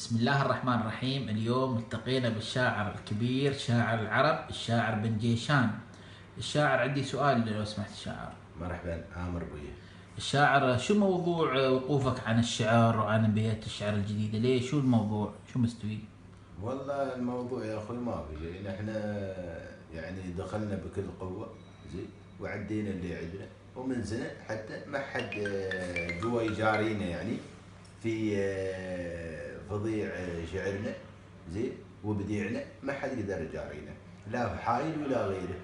بسم الله الرحمن الرحيم. اليوم التقينا بالشاعر الكبير شاعر العرب الشاعر بن جيشان. الشاعر عندي سؤال لو سمحت الشاعر. مرحبا آمر بيه. الشاعر شو موضوع وقوفك عن الشعر وعن بيئة الشعر الجديدة؟ ليه؟ شو الموضوع؟ شو مستوي؟ والله الموضوع يا اخوي ما في، نحن يعني دخلنا بكل قوة زين وعدينا اللي عندنا، ومن سنة حتى ما حد قوى يجارينا يعني في فظيع شعرنا زين وبديعنا، ما حد يقدر يجارينا لا حايل ولا غيره.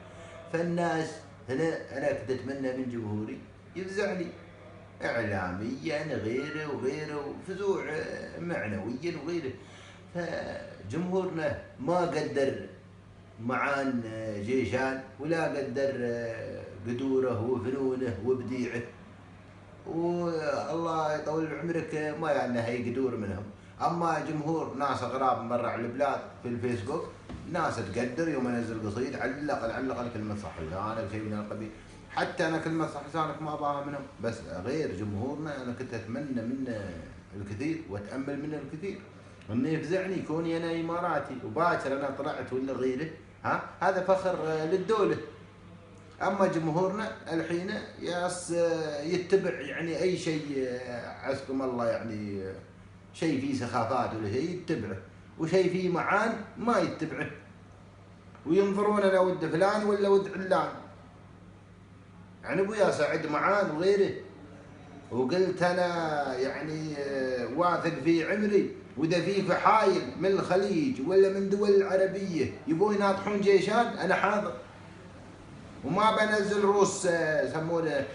فالناس هنا انا كنت اتمنى من جمهوري يفزع لي اعلاميا غيره وغيره وفزوع معنويا وغيره. فجمهورنا ما قدر معان جيشان ولا قدر قدوره وفنونه وبديعه، والله يطول عمرك ما يعني هي قدور منهم. اما جمهور ناس اغراب من برا البلاد في الفيسبوك ناس تقدر يوم انزل قصيد على الاقل كلمه صح لسانك شيء من القبيل. حتى انا كلمه صح لسانك ما ابغاها منهم، بس غير جمهورنا انا كنت اتمنى منه الكثير واتامل منه الكثير انه يفزعني كوني انا اماراتي وباكر انا طلعت ولا غيره. هذا فخر للدوله. اما جمهورنا الحين يتبع يعني اي شيء عزكم الله يعني شيء فيه سخافات ولا شيء يتبعه، وشيء فيه معان ما يتبعه، وينظرون انا ود فلان ولا ود علان. يعني ابويا سعد معان وغيره، وقلت انا يعني واثق في عمري، واذا في فحايل من الخليج ولا من دول العربيه يبون يناطحون جيشان انا حاضر، وما بنزل روس سمونه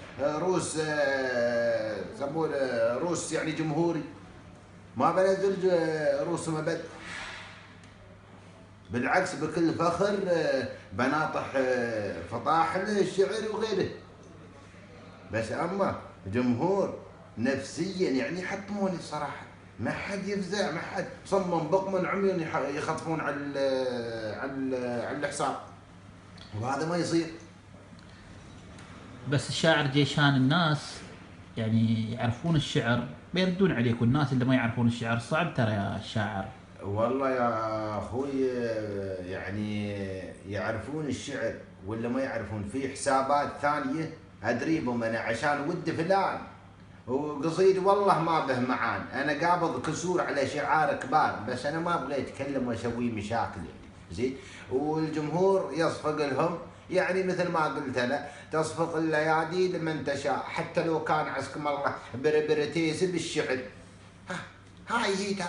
روس يعني جمهوري، ما بنزل روس مبد. بالعكس بكل فخر بناطح فطاحل الشعر وغيره. بس اما جمهور نفسيا يعني يحطموني الصراحه، ما حد يفزع، ما حد صمم بقم عمي يخطفون على الحساب، وهذا ما يصير. بس الشاعر جيشان الناس يعني يعرفون الشعر بيردون عليك، والناس اللي ما يعرفون الشعر صعب ترى يا الشاعر. والله يا اخوي يعني يعرفون الشعر ولا ما يعرفون، في حسابات ثانيه ادريبهم انا عشان ود فلان وقصيد والله ما به معان، انا قابض كسور على شعار كبار، بس انا ما ابغى اتكلم واسوي مشاكل زين. والجمهور يصفق لهم يعني مثل ما قلت انا، تصفق الليالي لمن تشاء حتى لو كان عسكم الله بربرتيس بالشعر. هاي هي ترى.